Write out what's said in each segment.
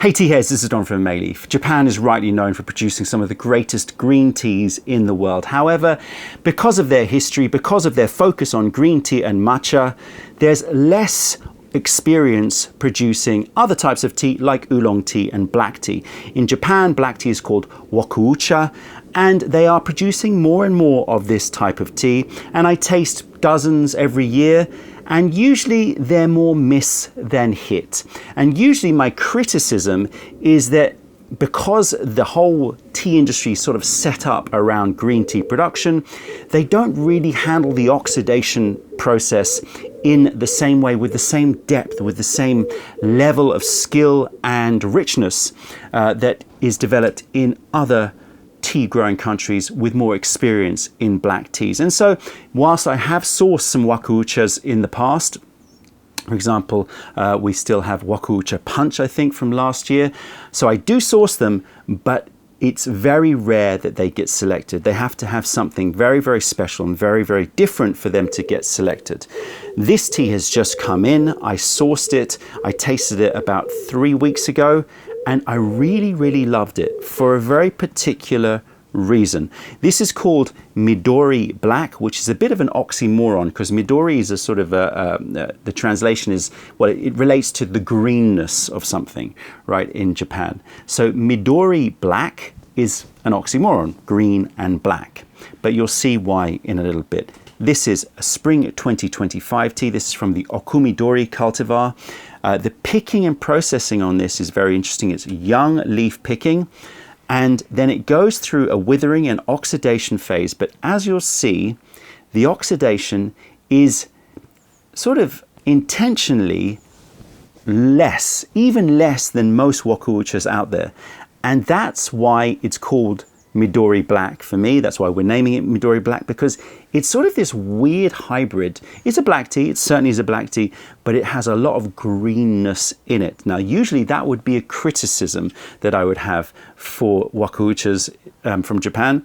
Hey tea heads, this is Don from Mayleaf. Japan is rightly known for producing some of the greatest green teas in the world. However, because of their history, because of their focus on green tea and matcha, there's less experience producing other types of tea like oolong tea and black tea. In Japan, black tea is called Wakoucha, and they are producing more and more of this type of tea, and I taste dozens every year, and usually they're more miss than hit. And usually my criticism is that because the whole tea industry is sort of set up around green tea production, they don't really handle the oxidation process in the same way, with the same depth, with the same level of skill and richness that is developed in other tea growing countries with more experience in black teas. And so whilst I have sourced some Wakouchas in the past, for example, we still have Wakoucha Punch, I think, from last year. So I do source them, but it's very rare that they get selected. They have to have something very, very special and very, very different for them to get selected. This tea has just come in. I sourced it. I tasted it about 3 weeks ago, and I really, really loved it for a very particular reason. This is called Midori Black, which is a bit of an oxymoron because Midori is a sort of the translation is, well, it relates to the greenness of something, right, in Japan. So Midori Black is an oxymoron, green and black, but you'll see why in a little bit. This is a spring 2025 tea. This is from the Okumidori cultivar. The picking and processing on this is very interesting. It's young leaf picking, and then it goes through a withering and oxidation phase. But as you'll see, the oxidation is sort of intentionally less, even less than most Wakouchas out there. And that's why it's called Midori Black for me. That's why we're naming it Midori Black, because it's sort of this weird hybrid. It's a black tea, it certainly is a black tea, but it has a lot of greenness in it. Now, usually that would be a criticism that I would have for Wakouchas from Japan.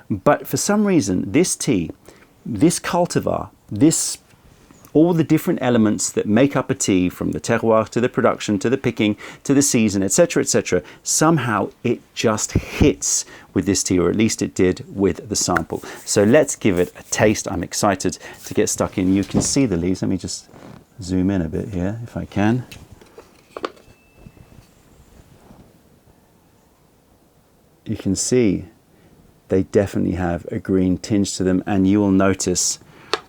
But for some reason, this tea, this cultivar, all the different elements that make up a tea, from the terroir to the production to the picking to the season, etc., somehow it just hits with this tea, or at least it did with the sample. So let's give it a taste. I'm excited to get stuck in. You can see the leaves. Let me just zoom in a bit here if I can. You can see they definitely have a green tinge to them, and you will notice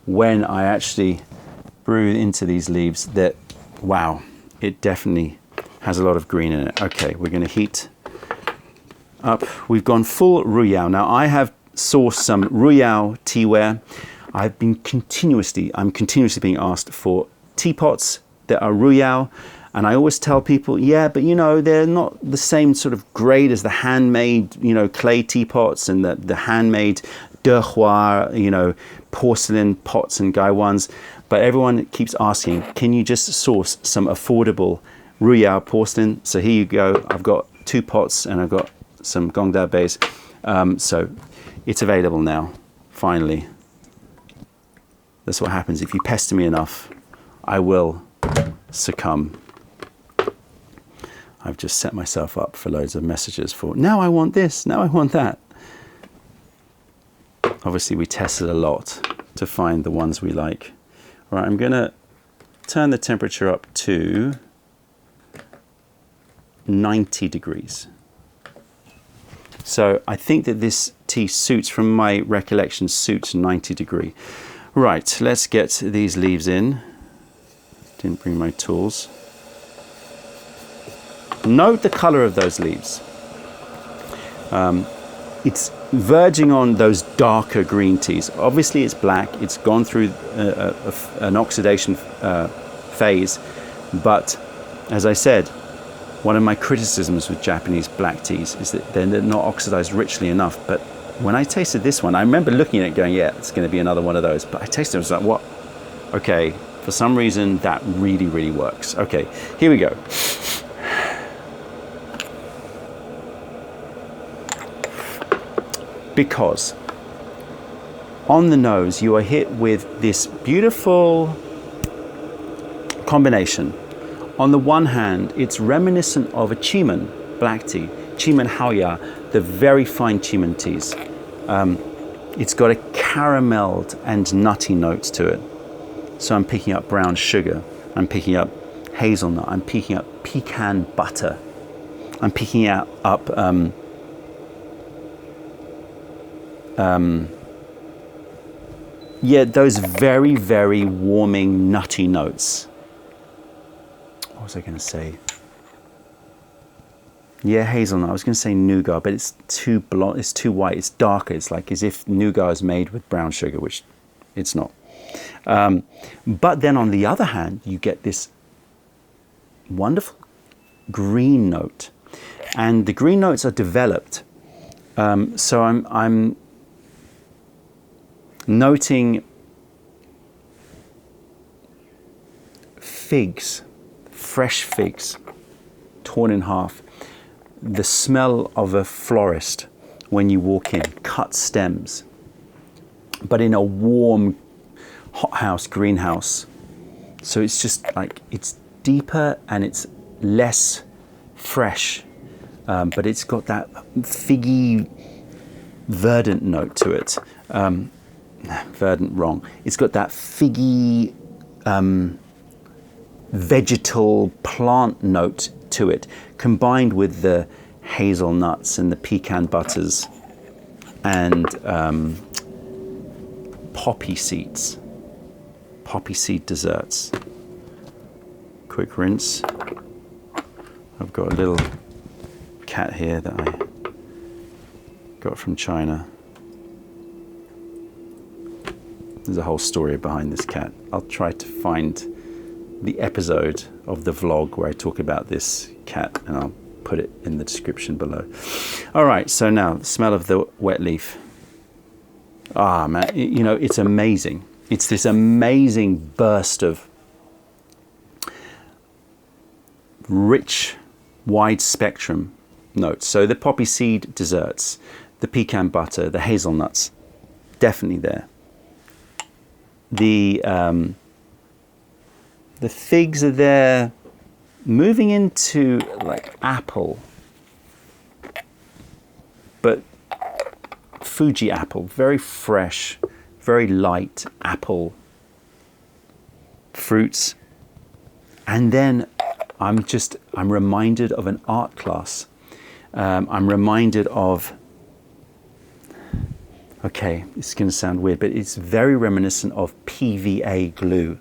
when I actually brew into these leaves that, wow, it definitely has a lot of green in it. Okay, we're going to heat up. We've gone full Ruyao. Now, I have sourced some Ruyao TEAWARE. I'm continuously being asked for teapots that are Ruyao, and I always tell people, yeah, but you know, they're not the same sort of grade as the handmade, you know, clay teapots and the handmade terroir, porcelain pots and gaiwans. But everyone keeps asking, can you just source some affordable Ruyao porcelain? So here you go. I've got 2 pots and I've got some Gong base. So it's available now, finally. That's what happens. If you pester me enough, I will succumb. I've just set myself up for loads of messages for, now I want this, now I want that. Obviously, we tested a lot to find the ones we like. All right, I'm going to turn the temperature up to 90 degrees. So I think that this tea suits, from my recollection, suits 90 degree. Right, let's get these leaves in. Didn't bring my tools. Note the color of those leaves. It's verging on those darker green teas. Obviously it's black, it's gone through an oxidation phase, but as I said, one of my criticisms with Japanese black teas is that they're not oxidized richly enough. But when I tasted this one, I remember looking at it going, yeah, it's going to be another one of those. But I tasted it, I was like, what? Okay, for some reason that really, really works. Okay, here we go. Because on the nose, you are hit with this beautiful combination on the one hand, it's reminiscent of a Chiman black tea, Chiman Haoya, the very fine Chiman teas. It's got a carameled and nutty note to it. So I'm picking up brown sugar, I'm picking up hazelnut, I'm picking up pecan butter, I'm picking up those very, very warming nutty notes. What was I going to say? Yeah, hazelnut. I was going to say nougat, but it's too blonde, it's too white, it's darker. It's like as if nougat is made with brown sugar, which it's not. But then on the other hand, you get this wonderful green note. And the green notes are developed. So I'm noting figs, fresh figs, torn in half. The smell of a florist when you walk in, cut stems, but in a warm hothouse, greenhouse. So it's just like, it's deeper and it's less fresh, but it's got that figgy, verdant note to it. Verdant, wrong. It's got that figgy, vegetal plant note to it, combined with the hazelnuts and the pecan butters and poppy seeds, poppy seed desserts. Quick rinse. I've got a little cat here that I got from China. There's a whole story behind this cat. I'll try to find the episode of the vlog where I talk about this cat, and I'll put it in the description below. All right, so now the smell of the wet leaf. Ah, man, you know, it's amazing. It's this amazing burst of rich, wide spectrum notes. So the poppy seed desserts, the pecan butter, the hazelnuts, definitely there. The figs are there, moving into like apple, but Fuji apple, very fresh, very light apple fruits. And then I'm reminded of an art class. I'm reminded of, okay, it's going to sound weird, but it's very reminiscent of PVA glue.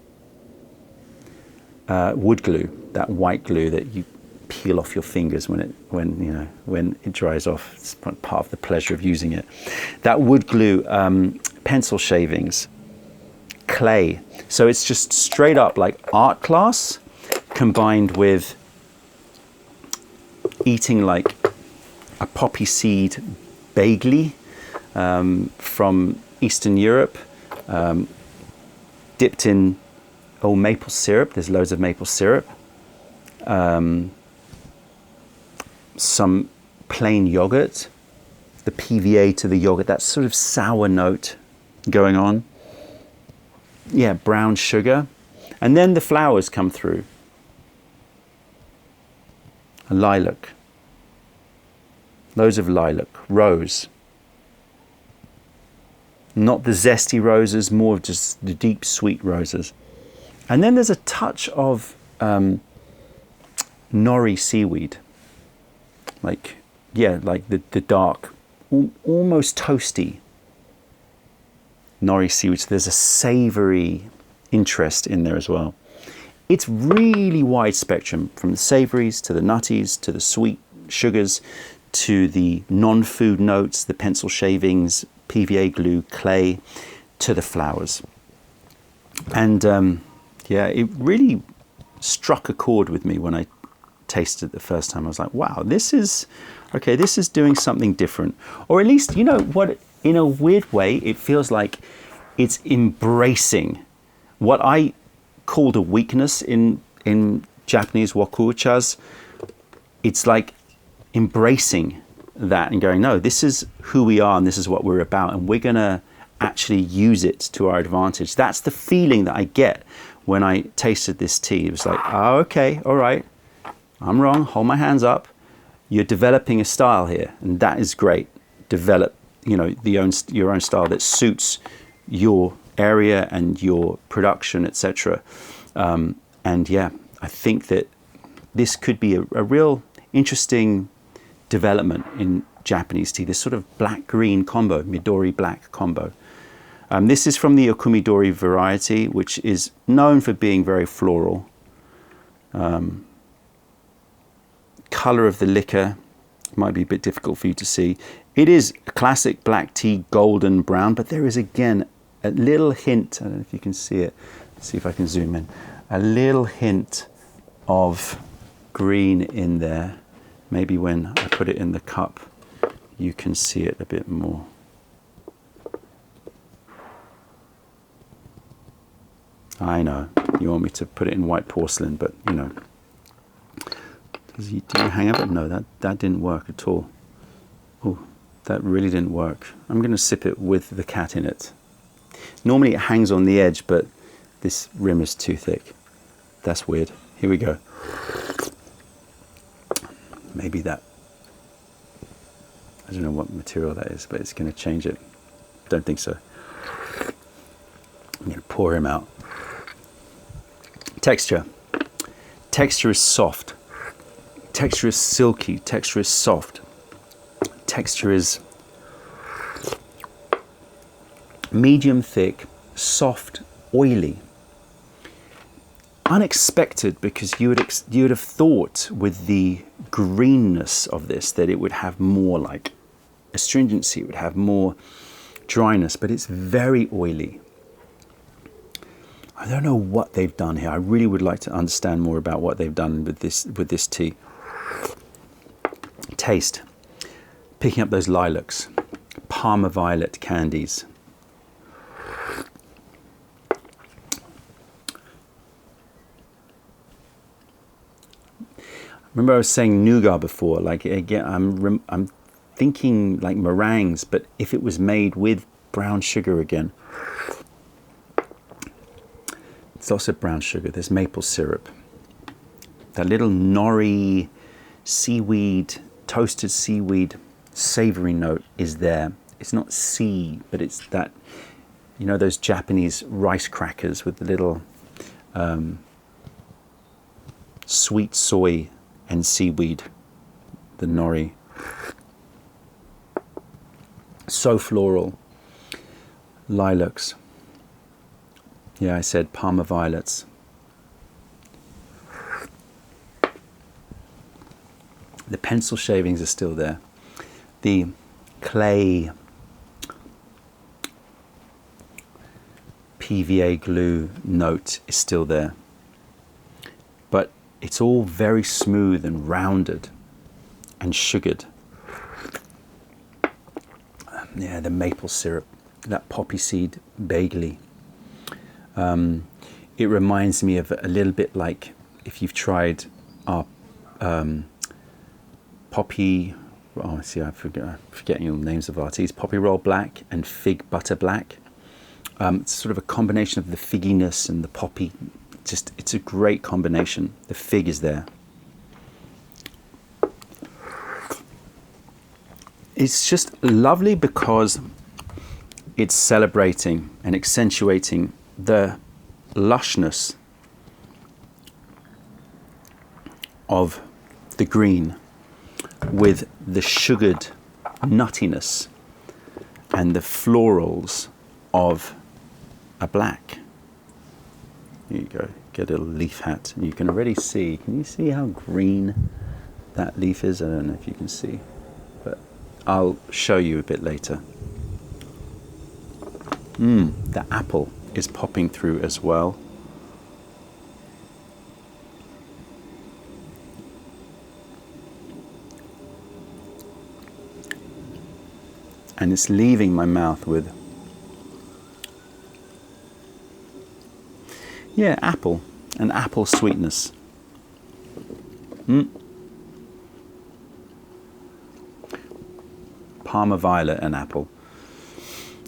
Wood glue, that white glue that you peel off your fingers when it dries off. It's part of the pleasure of using it. That wood glue, pencil shavings, clay. So it's just straight up like art class combined with eating like a poppy seed bagel from Eastern Europe, dipped in maple syrup. There's loads of maple syrup. Some plain yogurt, the PVA to the yogurt, that sort of sour note going on. Yeah, brown sugar. And then the flowers come through. A lilac. Loads of lilac. Rose. Not the zesty roses, more of just the deep sweet roses. And then there's a touch of nori seaweed. Like the dark, almost toasty nori seaweed. So there's a savory interest in there as well. It's really wide spectrum, from the savories to the nutties to the sweet sugars to the non-food notes, the pencil shavings, PVA glue, clay, to the flowers. And yeah, it really struck a chord with me when I tasted it the first time. I was like, wow, this is doing something different. Or at least, you know what, in a weird way, it feels like it's embracing what I called a weakness in Japanese wakouchas. It's like embracing that and going, no, this is who we are and this is what we're about, and we're going to actually use it to our advantage. That's the feeling that I get when I tasted this tea. It was like, oh, okay, all right, I'm wrong, hold my hands up. You're developing a style here, and that is great. Develop, you know, your own style that suits your area and your production, etc. And yeah, I think that this could be a real interesting development in Japanese tea, this sort of black-green combo, Midori black combo. This is from the Okumidori variety, which is known for being very floral. Color of the liquor might be a bit difficult for you to see. It is a classic black tea, golden brown, but there is again a little hint, I don't know if you can see it, let's see if I can zoom in, a little hint of green in there. Maybe when I put it in the cup, you can see it a bit more. I know, you want me to put it in white porcelain, but you know. Did you hang up? No, that didn't work at all. Oh, that really didn't work. I'm going to sip it with the cat in it. Normally it hangs on the edge, but this rim is too thick. That's weird. Here we go. Maybe that, I don't know what material that is, but it's going to change it. Don't think so. I'm going to pour him out. Texture. Texture is soft. Texture is silky. Texture is soft. Texture is medium thick, soft, oily. Unexpected, because you would have thought with the greenness of this that it would have more like astringency, it would have more dryness, but it's very oily. I don't know what they've done here. I really would like to understand more about what they've done with this tea. Taste. Picking up those lilacs, Parma violet candies. Remember I was saying nougat before, like again, I'm thinking like meringues, but if it was made with brown sugar again. It's also brown sugar, there's maple syrup. That little nori seaweed, toasted seaweed savory note is there. It's not sea, but it's that, you know, those Japanese rice crackers with the little sweet soy and seaweed, the nori. So floral. Lilacs. Yeah, I said Parma violets. The pencil shavings are still there. The clay PVA glue note is still there. But it's all very smooth and rounded and sugared. Yeah, the maple syrup, that poppy seed bagely. It reminds me of a little bit like if you've tried our poppy, oh, see, I'm forgetting all the names of our teas, poppy roll black and fig butter black. It's sort of a combination of the figginess and the poppy. Just, it's a great combination. The fig is there. It's just lovely because it's celebrating and accentuating the lushness of the green with the sugared nuttiness and the florals of a black. Here you go, get a little leaf hat, and you can already see, can you see how green that leaf is? I don't know if you can see, but I'll show you a bit later. The apple is popping through as well. And it's leaving my mouth with, yeah, apple and apple sweetness. Parma violet and apple.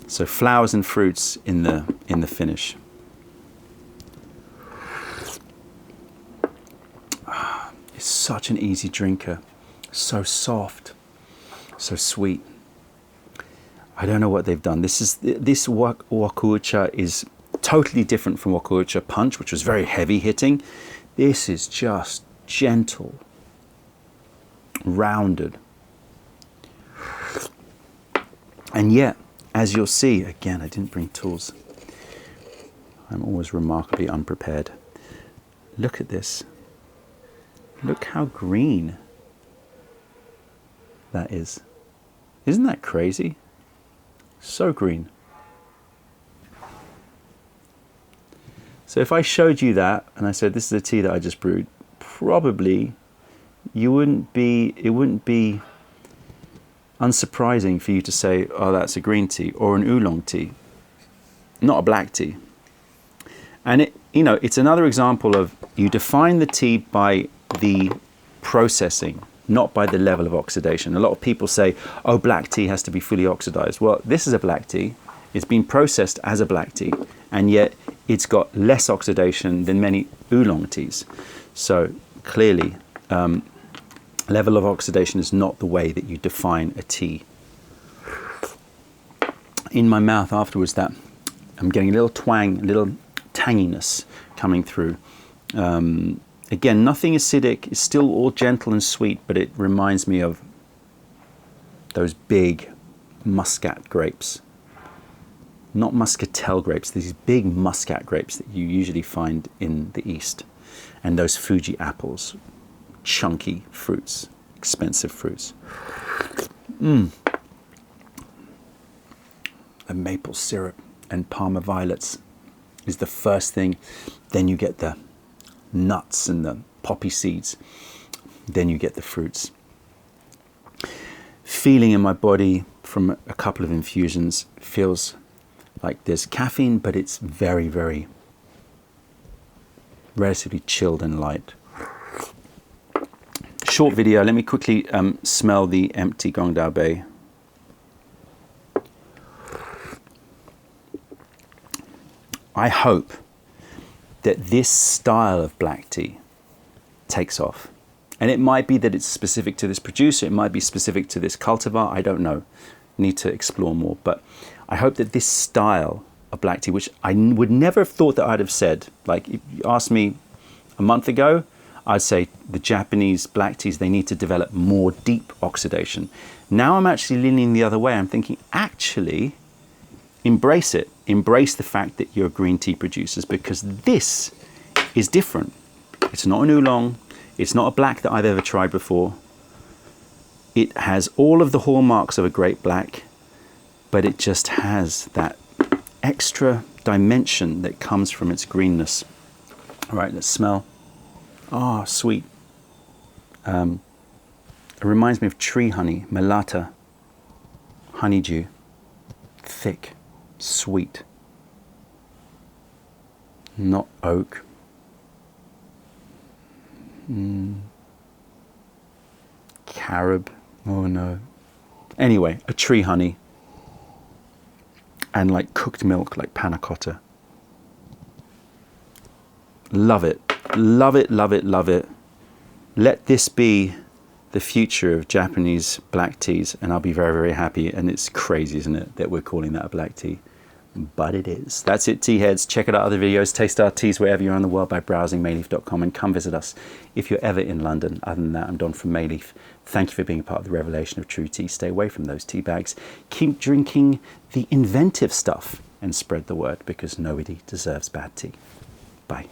So flowers and fruits in the finish. such an easy drinker. So soft, so sweet. I don't know what they've done. This Wakoucha is totally different from Wakoucha Punch, which was very heavy hitting. This is just gentle, rounded. And yet, as you'll see, again, I didn't bring tools. I'm always remarkably unprepared. Look at this. Look how green that is. Isn't that crazy? So green. So if I showed you that and I said this is a tea that I just brewed, probably it wouldn't be unsurprising for you to say, oh, that's a green tea or an oolong tea, not a black tea. And it's another example of you define the tea by the processing, not by the level of oxidation. A lot of people say, oh, black tea has to be fully oxidized. Well, this is a black tea. It's been processed as a black tea, and yet it's got less oxidation than many oolong teas. So clearly, level of oxidation is not the way that you define a tea. In my mouth afterwards, that I'm getting a little twang, a little tanginess coming through. Again, nothing acidic. It's still all gentle and sweet, but it reminds me of those big muscat grapes. Not muscatel grapes, these big muscat grapes that you usually find in the East. And those Fuji apples, chunky fruits, expensive fruits. The maple syrup and Parma violets is the first thing. Then you get the nuts and the poppy seeds. Then you get the fruits. Feeling in my body from a couple of infusions feels like there's caffeine, but it's very, very relatively chilled and light. Short video. Let me quickly smell the empty Gong Dao Bei. I hope that this style of black tea takes off. And it might be that it's specific to this producer. It might be specific to this cultivar. I don't know. Need to explore more. But I hope that this style of black tea, which I would never have thought that I'd have said, like if you asked me a month ago, I'd say the Japanese black teas, they need to develop more deep oxidation. Now I'm actually leaning the other way. I'm thinking, actually, embrace it. Embrace the fact that you're green tea producers, because this is different. It's not an oolong. It's not a black that I've ever tried before. It has all of the hallmarks of a great black, but it just has that extra dimension that comes from its greenness. All right, let's smell. Ah, sweet. It reminds me of tree honey, melata, honeydew, thick, sweet, not oak. Carob, oh no. Anyway, a tree honey and like cooked milk, like panna cotta. Love it, love it, love it, love it. Let this be the future of Japanese black teas, and I'll be very, very happy. And it's crazy, isn't it, that we're calling that a black tea? But it is. That's it, tea heads. Check out our other videos. Taste our teas wherever you're in the world by browsing mayleaf.com, and come visit us if you're ever in London. Other than that, I'm Don from Mayleaf. Thank you for being a part of the revelation of true tea. Stay away from those tea bags. Keep drinking the inventive stuff and spread the word, because nobody deserves bad tea. Bye.